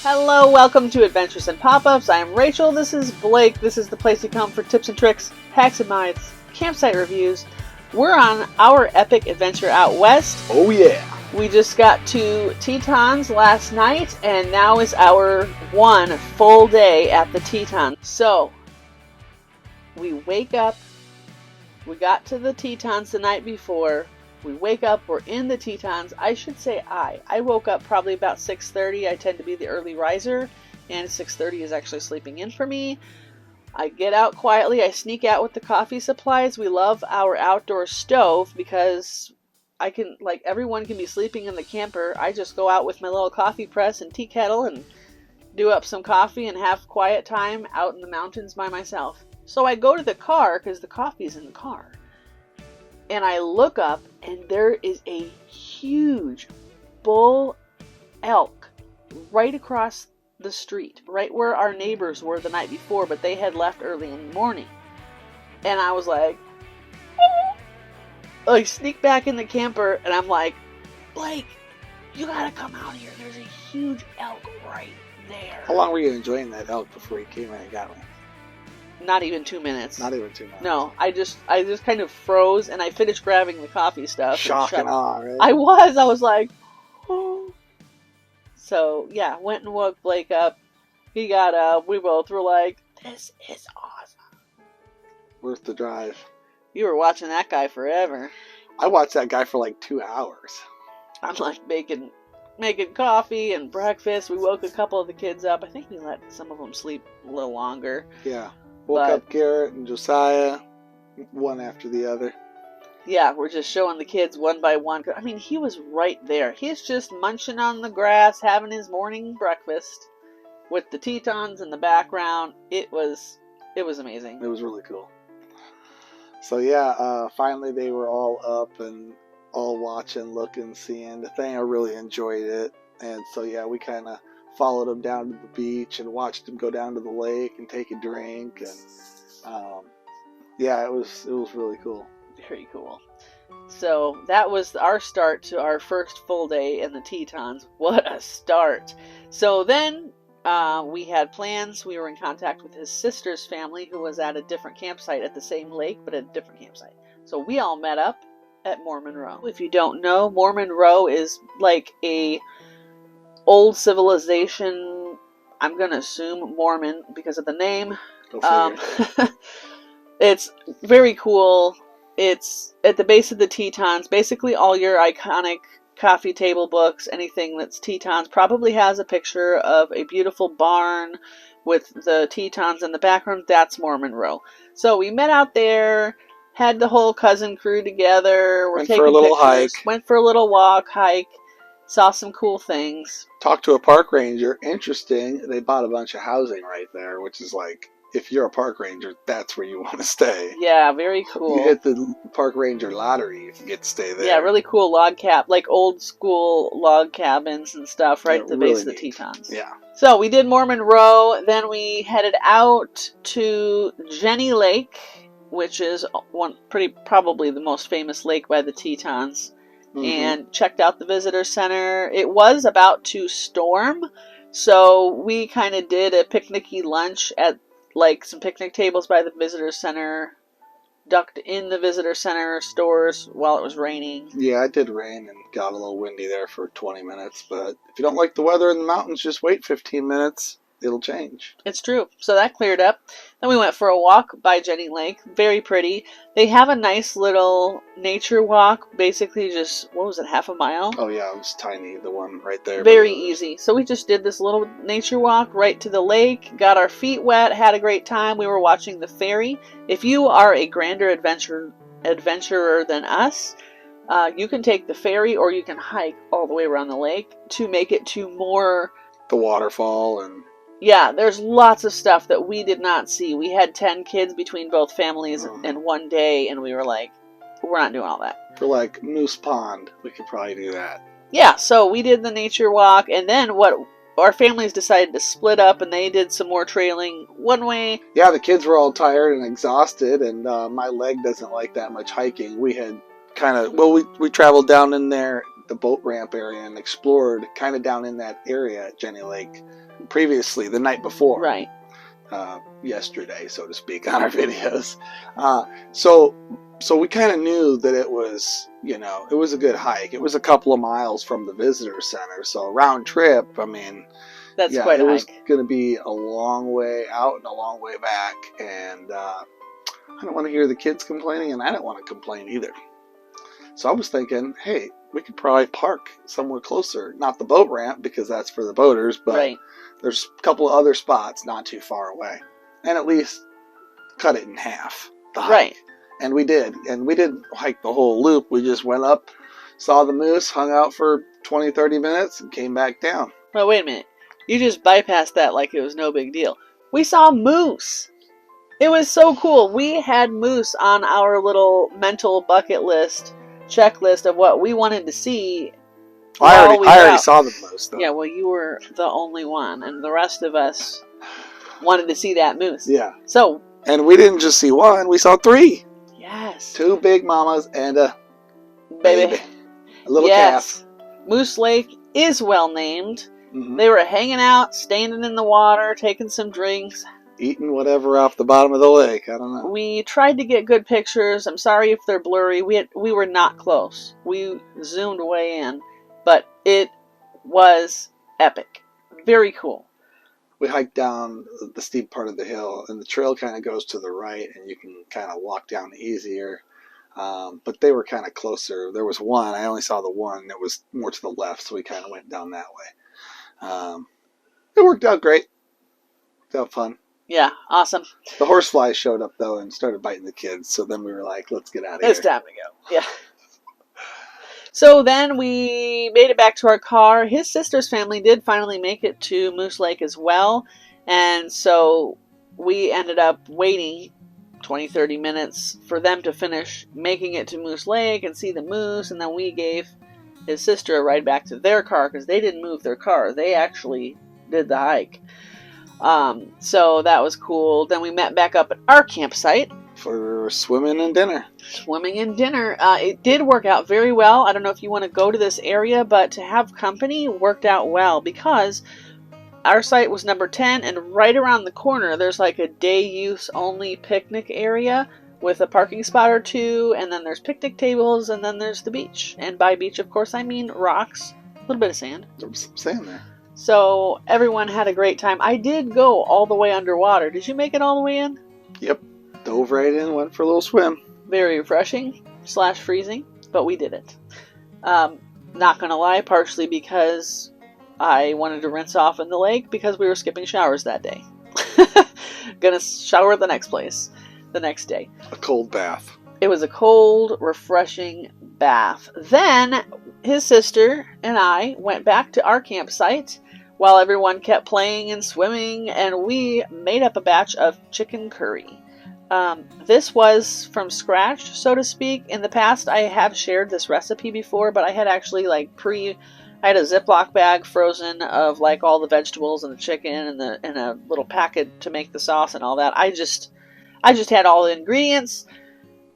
Hello, welcome to Adventures and Pop-Ups. I am Rachel, this is Blake. This is the place you come for tips and tricks, hacks and mites, campsite reviews. We're on our epic adventure out west. Oh yeah! We just got to Tetons last night, and now is our one full day at the Tetons. So, we wake up, we got to the Tetons the night before. We wake up, we're in the Tetons. I should say I woke up probably about 6:30. I tend to be the early riser, and 6:30 is actually sleeping in for me. I get out quietly. I sneak out with the coffee supplies. We love our outdoor stove because I can, like, everyone can be sleeping in the camper. I just go out with my little coffee press and tea kettle and do up some coffee and have quiet time out in the mountains by myself. So I go to the car because the coffee's in the car. And I look up, and there is a huge bull elk right across the street, right where our neighbors were the night before, but they had left early in the morning. And I was like, I sneak back in the camper, and I'm like, Blake, you gotta come out here. There's a huge elk right there. How long were you enjoying that elk before you came in and got one? Not even 2 minutes. Not even 2 minutes. No, I just kind of froze, and I finished grabbing the coffee stuff. Shock and awe, right? I was like, oh. So, yeah, went and woke Blake up. He got up. We both were like, this is awesome. Worth the drive. You were watching that guy forever. I watched that guy for like 2 hours. I'm like making coffee and breakfast. We woke a couple of the kids up. I think we let some of them sleep a little longer. Yeah. Woke up Garrett and Josiah, one after the other. Yeah, we're just showing the kids one by one. I mean, he was right there. He's just munching on the grass, having his morning breakfast with the Tetons in the background. It was amazing. It was really cool. So yeah, finally they were all up and all watching, looking, seeing the thing. I really enjoyed it. And so yeah, we kind of followed him down to the beach and watched him go down to the lake and take a drink, and yeah, it was really cool. Very cool. So that was our start to our first full day in the Tetons. What a start! So then we had plans. We were in contact with his sister's family, who was at a different campsite at the same lake, but at a different campsite. So we all met up at Mormon Row. If you don't know, Mormon Row is like a old civilization, I'm going to assume Mormon because of the name. It's very cool. It's at the base of the Tetons. Basically all your iconic coffee table books, anything that's Tetons, probably has a picture of a beautiful barn with the Tetons in the background. That's Mormon Row. So we met out there, had the whole cousin crew together. Went for a little hike. Went for a little walk, hike. Saw some cool things. Talked to a park ranger. Interesting. They bought a bunch of housing right there, which is like, if you're a park ranger, that's where you want to stay. Yeah, very cool. You hit the park ranger lottery if you get to stay there. Yeah, really cool like old school log cabins and stuff right at the base of the Tetons. Yeah. So we did Mormon Row. Then we headed out to Jenny Lake, which is probably the most famous lake by the Tetons. Mm-hmm. And checked out the visitor center. It was about to storm, so we kind of did a picnicky lunch at like some picnic tables by the visitor center, ducked in the visitor center stores while it was raining. Yeah, it did rain and got a little windy there for 20 minutes, but if you don't like the weather in the mountains, just wait 15 minutes. It'll change. It's true. So that cleared up. Then we went for a walk by Jenny Lake. Very pretty. They have a nice little nature walk. Basically just, what was it, half a mile? Oh yeah, it was tiny. The one right there. Very easy. So we just did this little nature walk right to the lake. Got our feet wet. Had a great time. We were watching the ferry. If you are a grander adventurer than us, you can take the ferry or you can hike all the way around the lake to make it to more... the waterfall and... Yeah, there's lots of stuff that we did not see. We had 10 kids between both families in one day, and we were like, we're not doing all that. For like Moose Pond, we could probably do that. Yeah, so we did the nature walk, and then our families decided to split up, and they did some more trailing one way. Yeah, the kids were all tired and exhausted, and my leg doesn't like that much hiking. We had we traveled down in there the boat ramp area and explored kind of down in that area at Jenny Lake previously the night before. Right. Yesterday, so to speak, on our videos. So we kind of knew that it was, it was a good hike. It was a couple of miles from the visitor center. So round trip, I mean, that's quite a hike. It was going to be a long way out and a long way back. And I don't want to hear the kids complaining, and I don't want to complain either. So I was thinking, hey, we could probably park somewhere closer. Not the boat ramp, because that's for the boaters, but right. There's a couple of other spots not too far away. And at least cut it in half, the hike. Right. And we did. And we didn't hike the whole loop. We just went up, saw the moose, hung out for 20, 30 minutes, and came back down. Well, wait a minute. You just bypassed that like it was no big deal. We saw moose. It was so cool. We had moose on our little mental bucket list, checklist of what we wanted to see. I already saw the moose, though. Yeah, well, you were the only one, and the rest of us wanted to see that moose. Yeah. So. And we didn't just see one, we saw 3. Yes. 2 big mamas and a baby. A little calf. Moose Lake is well named. Mm-hmm. They were hanging out, standing in the water, taking some drinks. Eating whatever off the bottom of the lake. I don't know. We tried to get good pictures. I'm sorry if they're blurry. We were not close. We zoomed way in. But it was epic. Very cool. We hiked down the steep part of the hill, and the trail kind of goes to the right, and you can kind of walk down easier. But they were kind of closer. There was one. I only saw the one that was more to the left, so we kind of went down that way. It worked out great. Worked out fun. Yeah, awesome. The horseflies showed up, though, and started biting the kids, so then we were like, let's get out of here. It's time to go. Yeah. So then we made it back to our car. His sister's family did finally make it to Moose Lake as well. And so we ended up waiting 20, 30 minutes for them to finish making it to Moose Lake and see the moose. And then we gave his sister a ride back to their car because they didn't move their car. They actually did the hike. So that was cool. Then we met back up at our campsite. For swimming and dinner. Swimming and dinner. It did work out very well. I don't know if you want to go to this area, but to have company worked out well because our site was number 10, and right around the corner there's like a day use only picnic area with a parking spot or 2, and then there's picnic tables, and then there's the beach. And by beach, of course, I mean rocks, a little bit of sand. There was some sand there. So everyone had a great time. I did go all the way underwater. Did you make it all the way in? Yep. Dove right in, went for a little swim. Very refreshing / freezing, but we did it. Not gonna lie, partially because I wanted to rinse off in the lake because we were skipping showers that day. Gonna shower the next day. A cold bath. It was a cold, refreshing bath. Then his sister and I went back to our campsite while everyone kept playing and swimming, and we made up a batch of chicken curry. This was from scratch, so to speak. In the past, I have shared this recipe before, but I had actually I had a Ziploc bag frozen of like all the vegetables and the chicken and a little packet to make the sauce and all that. I just had all the ingredients.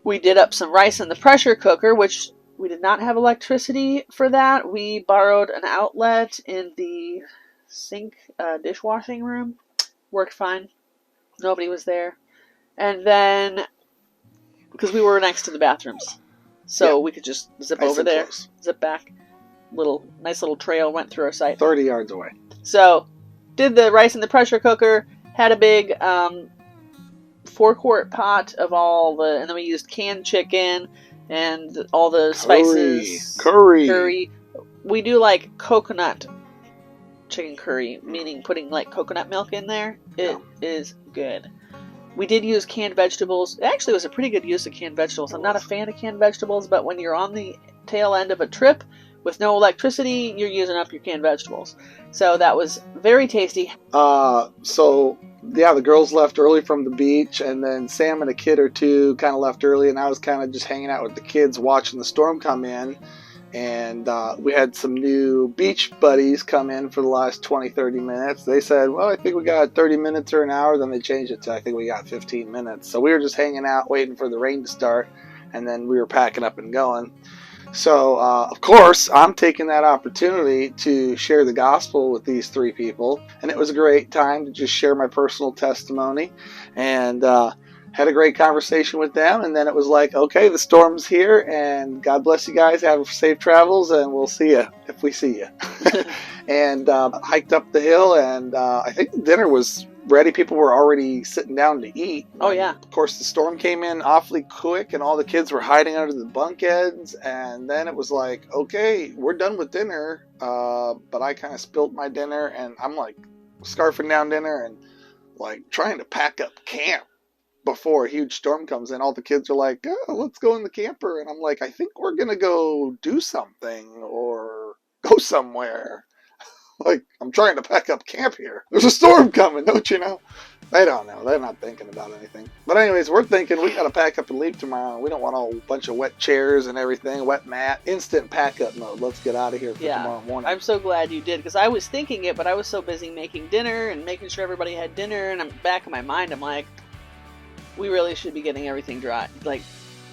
We did up some rice in the pressure cooker, which we did not have electricity for that. We borrowed an outlet in the sink dishwashing room. Worked fine. Nobody was there. And then, because we were next to the bathrooms, so we could just zip over there, zip back. Nice little trail went through our site. 30 yards away. So, did the rice in the pressure cooker, had a big 4-quart pot of and then we used canned chicken and all the spices. Curry. We do like coconut chicken curry, meaning putting like coconut milk in there. It is good. We did use canned vegetables. It actually was a pretty good use of canned vegetables. I'm not a fan of canned vegetables, but when you're on the tail end of a trip with no electricity, you're using up your canned vegetables. So that was very tasty. The girls left early from the beach, and then Sam and a kid or 2 kind of left early, and I was kind of just hanging out with the kids watching the storm come in. And we had some new beach buddies come in for the last 20, 30 minutes. They said, well, I think we got 30 minutes or an hour. Then they changed it to, I think we got 15 minutes. So we were just hanging out, waiting for the rain to start. And then we were packing up and going. So, of course, I'm taking that opportunity to share the gospel with these three people. And it was a great time to just share my personal testimony and had a great conversation with them. And then it was like, okay, the storm's here and God bless you guys. Have safe travels and we'll see you if we see you. And hiked up the hill and I think the dinner was ready. People were already sitting down to eat. Oh, yeah. Of course, the storm came in awfully quick and all the kids were hiding under the bunk heads. And then it was like, okay, we're done with dinner. But I kind of spilled my dinner and I'm like scarfing down dinner and like trying to pack up camp before a huge storm comes in. All the kids are like, oh, let's go in the camper. And I'm like, I think we're going to go do something or go somewhere. Like, I'm trying to pack up camp here. There's a storm coming, don't you know? They don't know. They're not thinking about anything. But anyways, we're thinking we got to pack up and leave tomorrow. We don't want a bunch of wet chairs and everything, wet mat. Instant pack up mode. Let's get out of here for tomorrow morning. I'm so glad you did, because I was thinking it, but I was so busy making dinner and making sure everybody had dinner, and I'm back in my mind, I'm like, we really should be getting everything dry. Like,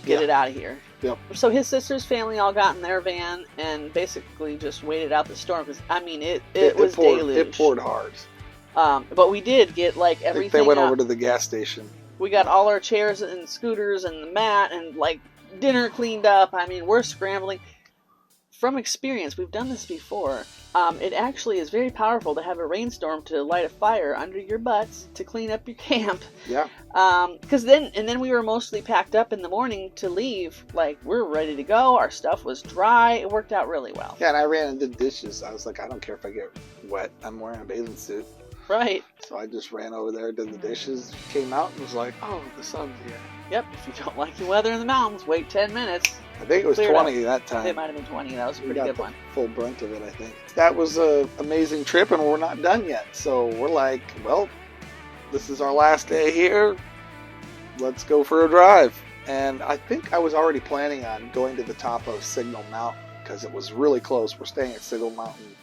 get it out of here. Yep. So his sister's family all got in their van and basically just waited out the storm, because, I mean, it was deluge. It poured hard. But we did get, like, everything. They went over to the gas station. We got all our chairs and scooters and the mat and, like, dinner cleaned up. I mean, we're scrambling. From experience, we've done this before. It actually is very powerful to have a rainstorm to light a fire under your butts to clean up your camp. Yeah. Then we were mostly packed up in the morning to leave. Like, we're ready to go. Our stuff was dry. It worked out really well. Yeah, and I ran and did dishes. I was like, I don't care if I get wet. I'm wearing a bathing suit. Right. So I just ran over there, did the dishes, came out and was like, oh, the sun's here. Yep. If you don't like the weather in the mountains, wait 10 minutes. I think it was 20 that time. It might have been 20. That was a pretty good one. Full brunt of it, I think. That was an amazing trip, and we're not done yet. So we're like, well, this is our last day here. Let's go for a drive. And I think I was already planning on going to the top of Signal Mountain because it was really close. We're staying at Signal Mountain.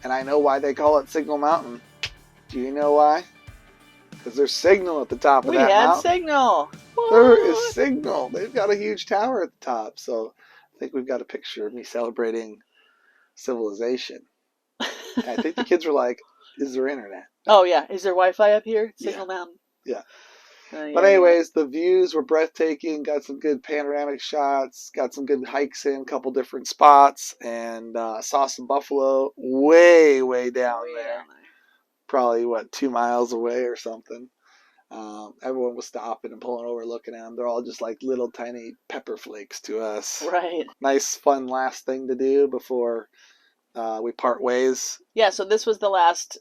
And I know why they call it Signal Mountain. Do you know why? Because there's signal at the top of that mountain. We had signal. What? There is signal. They've got a huge tower at the top. So I think we've got a picture of me celebrating civilization. And I think the kids were like, is there internet? Oh, yeah. Is there Wi-Fi up here? Signal Mountain? Yeah. But anyways, the views were breathtaking. Got some good panoramic shots. Got some good hikes in a couple different spots. And saw some buffalo way, way down there. Probably, 2 miles away or something. Everyone was stopping and pulling over looking at them. They're all just like little tiny pepper flakes to us. Right. Nice, fun last thing to do before we part ways. Yeah, so this was the last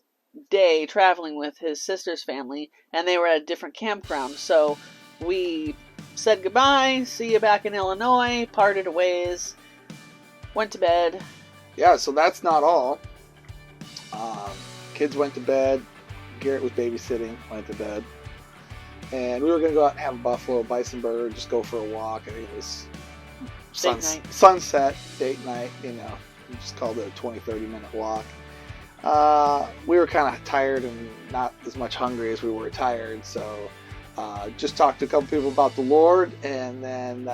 day traveling with his sister's family, and they were at a different campground. So we said goodbye, see you back in Illinois, parted ways, went to bed. Yeah, so that's not all. Kids went to bed. Garrett was babysitting, went to bed. And we were going to go out and have a buffalo, bison burger, just go for a walk. I think it was sunset, date night, We just called it a 20, 30-minute walk. We were kind of tired and not as much hungry as we were tired. So just talked to a couple people about the Lord and then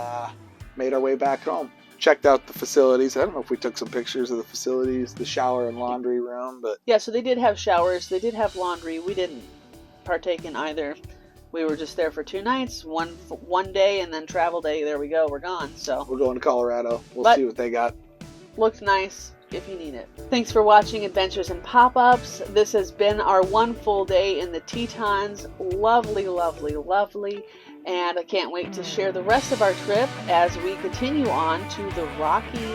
made our way back home. Checked out the facilities. I don't know if we took some pictures of the facilities, the shower and laundry room, but yeah, so they did have showers, they did have laundry. We didn't partake in either. We were just there for 2 nights, one day, and then travel day. There we go, we're gone. So we're going to Colorado. We'll see what they got. Looked nice if you need it. Thanks for watching Adventures in Pop-Ups. This has been our 1 full day in the Tetons. Lovely, lovely, lovely. And I can't wait to share the rest of our trip as we continue on to the Rocky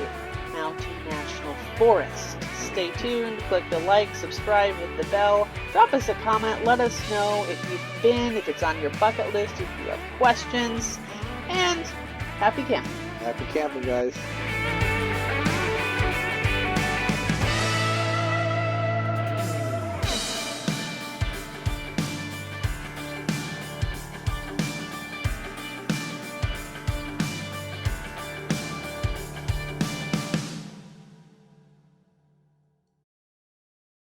Mountain National Forest. Stay tuned, click the like, subscribe, hit the bell, drop us a comment, let us know if you've been, if it's on your bucket list, if you have questions, and happy camping. Happy camping, guys.